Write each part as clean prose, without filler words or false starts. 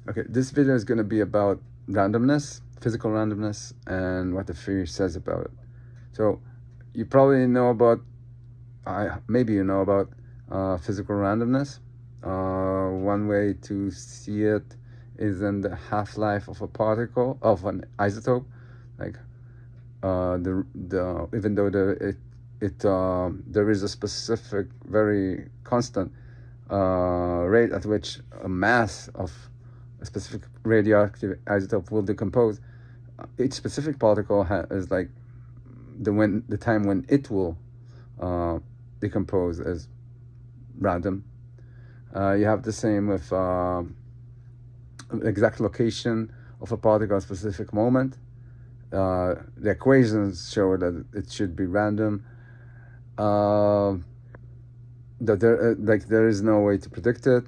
Okay, this video is going to be about randomness, physical randomness, and what the theory says about it. So, you probably know about, maybe you know about physical randomness. One way to see it is in the half-life of a particle, of an isotope. Like, even though there is a specific, very constant rate at which a mass of a specific radioactive isotope will decompose, each specific particle is like the time when it will decompose is random. You have the same with exact location of a particle at a specific moment. The equations show that it should be random. That there is no way to predict it.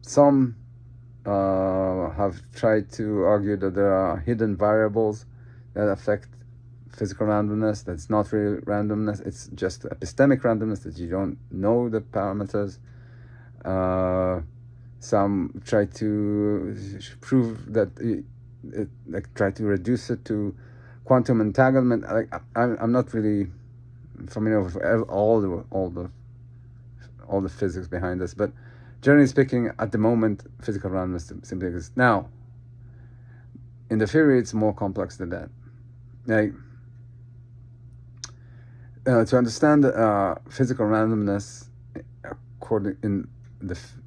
Some have tried to argue that there are hidden variables that affect physical randomness. That's not really randomness. It's just epistemic randomness, that you don't know the parameters. Some try to prove that try to reduce it to quantum entanglement. I'm not really familiar with all the physics behind this, but generally speaking, at the moment, physical randomness simply exists. Now, in the theory, it's more complex than that. Like, to understand physical randomness,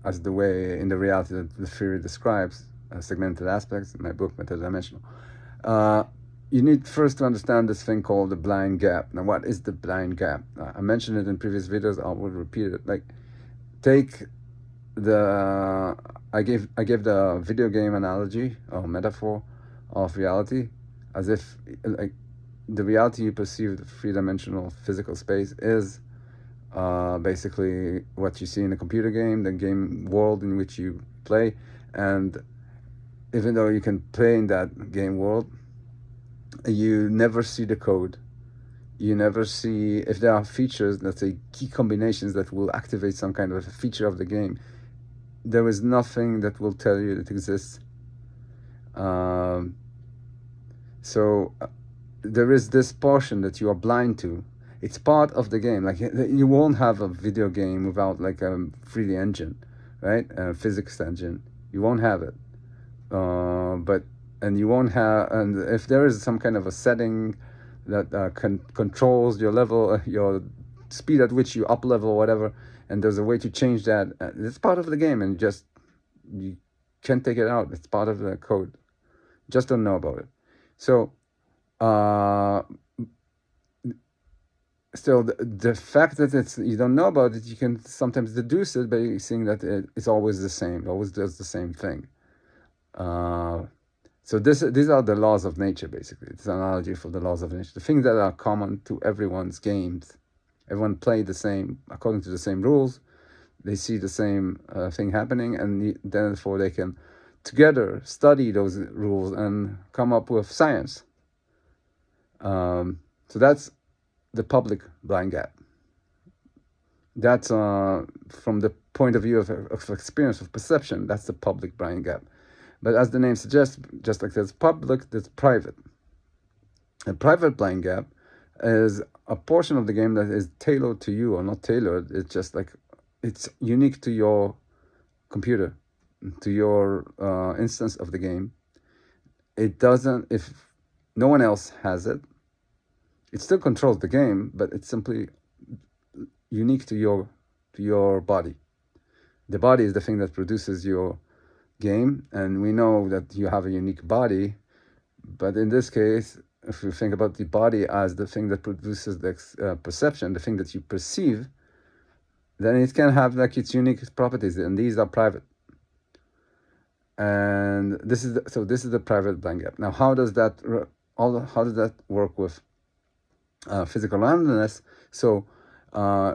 as the way in the reality that the theory describes, segmented aspects, in my book, Multidimensional, you need first to understand this thing called the blind gap. Now, what is the blind gap? I mentioned it in previous videos. I will repeat it. Like, take I gave the video game analogy or metaphor of reality, as if like the reality you perceive, the three-dimensional physical space, is basically what you see in a computer game, the game world in which you play. And even though you can play in that game world, you never see the code. You never see if there are features, let's say key combinations that will activate some kind of a feature of the game. There is nothing that will tell you it exists. So there is this portion that you are blind to. It's part of the game. Like, you won't have a video game without like a 3D engine, right? A physics engine. You won't have it. And you won't have, and if there is some kind of a setting that controls your level, your speed at which you up level, whatever, and there's a way to change that, it's part of the game, and you can't take it out. It's part of the code. Just don't know about it. So, still, the fact that you don't know about it, you can sometimes deduce it by seeing that it's always the same, always does the same thing. So these are the laws of nature, basically. It's an analogy for the laws of nature. The things that are common to everyone's games. Everyone play the same, according to the same rules. They see the same thing happening, and therefore they can together study those rules and come up with science. So that's the public blind gap. That's from the point of view of experience, of perception, that's the public blind gap. But as the name suggests, just like there's public, there's private. A private blind gap is a portion of the game that is tailored to you, or not tailored. It's just like, it's unique to your computer, to your instance of the game. It doesn't, if no one else has it, it still controls the game, but it's simply unique to your body. The body is the thing that produces your game, and we know that you have a unique body, but in this case, if you think about the body as the thing that produces the perception, the thing that you perceive, then it can have like its unique properties, and these are private. And this is the private blind gap. Now, how does that work with physical randomness? So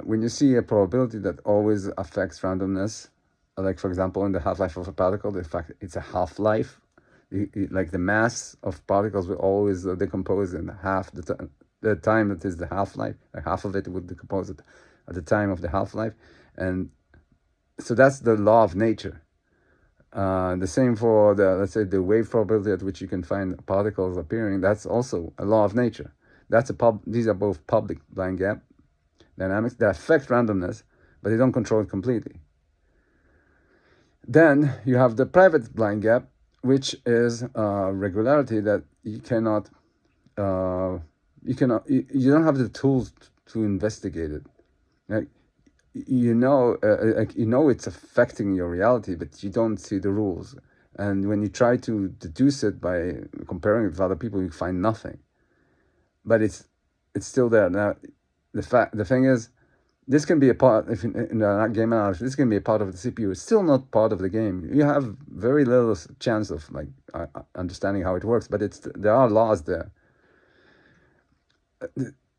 when you see a probability that always affects randomness, like for example in the half-life of a particle, the fact it's a half-life, like the mass of particles will always decompose in half the time that is the half-life. Like half of it would decompose at the time of the half-life, and so that's the law of nature. The same for let's say, the wave probability at which you can find particles appearing. That's also a law of nature. These are both public blind gap dynamics that affect randomness, but they don't control it completely. Then you have the private blind gap, which is regularity that you cannot, you don't have the tools to investigate it. Like, it's affecting your reality, but you don't see the rules. And when you try to deduce it by comparing it with other people, you find nothing. But it's still there. Now, the thing is, this can be a part, if in the game analogy, this can be a part of the CPU. It's still not part of the game. You have very little chance of understanding how it works, but there are laws there.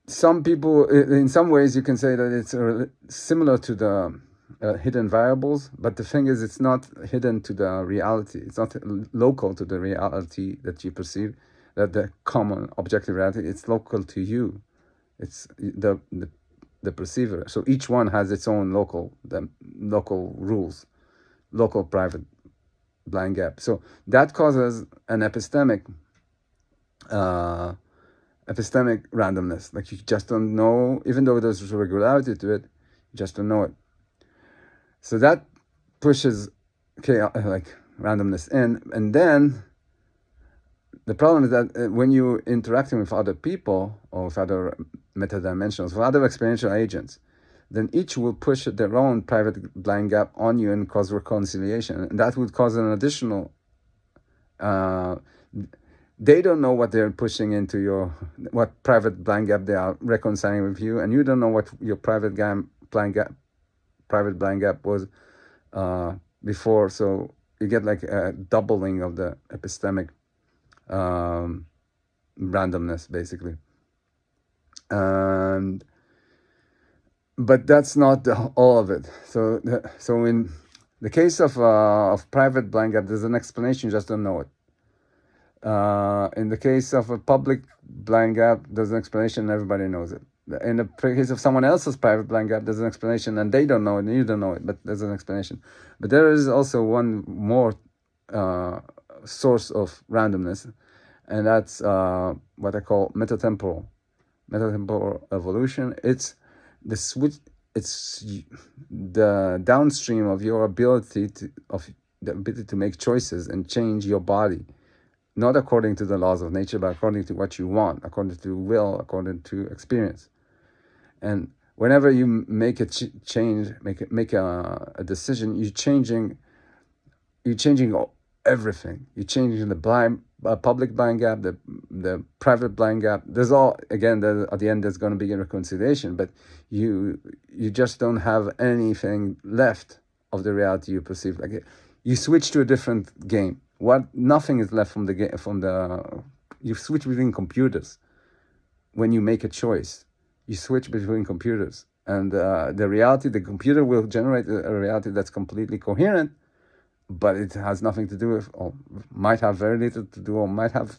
Some people, in some ways, you can say that it's similar to the hidden variables, but the thing is, it's not hidden to the reality. It's not local to the reality that you perceive, that the common objective reality. It's local to you. It's the perceiver. So each one has its own local rules, local private blind gap. So that causes an epistemic randomness. Like, you just don't know, even though there's regularity to it, you just don't know it. So that pushes randomness in. And then the problem is that when you're interacting with other people or with other metadimensionals, with other experiential agents, then each will push their own private blind gap on you and cause reconciliation. And that would cause an additional they don't know what they're pushing into what private blind gap they are reconciling with you, and you don't know what your private blind gap was before. So you get like a doubling of the epistemic randomness, basically. But that's not all of it. So in the case of private blind gap, there's an explanation, you just don't know it. In the case of a public blind gap, there's an explanation and everybody knows it. In the case of someone else's private blind gap, there's an explanation and they don't know it and you don't know it, but there's an explanation. But there is also one more source of randomness, and that's what I call metatemporal evolution. It's the switch. It's the downstream of your ability to make choices and change your body, not according to the laws of nature, but according to what you want, according to will, according to experience. And whenever you make a change, make a decision, you're changing everything. You're changing the public blind gap, the private blind gap. There's at the end there's going to be a reconciliation, but you just don't have anything left of the reality you perceive. Like, you switch to a different game. Nothing is left from the game. You switch between computers when you make a choice. You switch between computers, and the computer will generate a reality that's completely coherent, but it has nothing to do with, or might have very little to do, or might have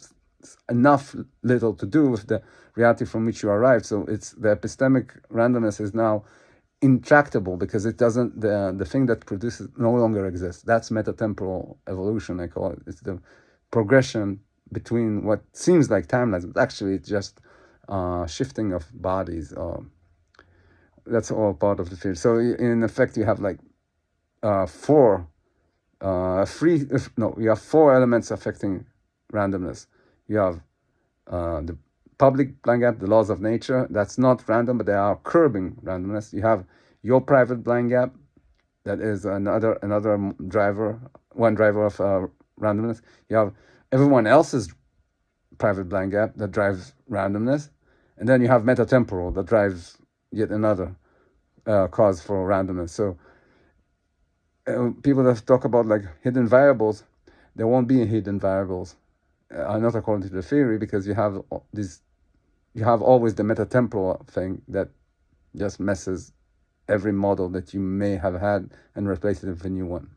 enough little to do with the reality from which you arrived. So the epistemic randomness is now intractable because it doesn't, the thing that produces no longer exists. That's metatemporal evolution, I call it. It's the progression between what seems like timelines, but actually it's just shifting of bodies. That's all part of the field. So in effect, you have like four elements affecting randomness. You have the public blind gap, the laws of nature. That's not random, but they are curbing randomness. You have your private blind gap. That is another driver, one driver of randomness. You have everyone else's private blind gap that drives randomness. And then you have metatemporal that drives yet another cause for randomness. So people that talk about like hidden variables, there won't be hidden variables, not according to the theory, because you have always the metatemporal thing that just messes every model that you may have had and replaces it with a new one.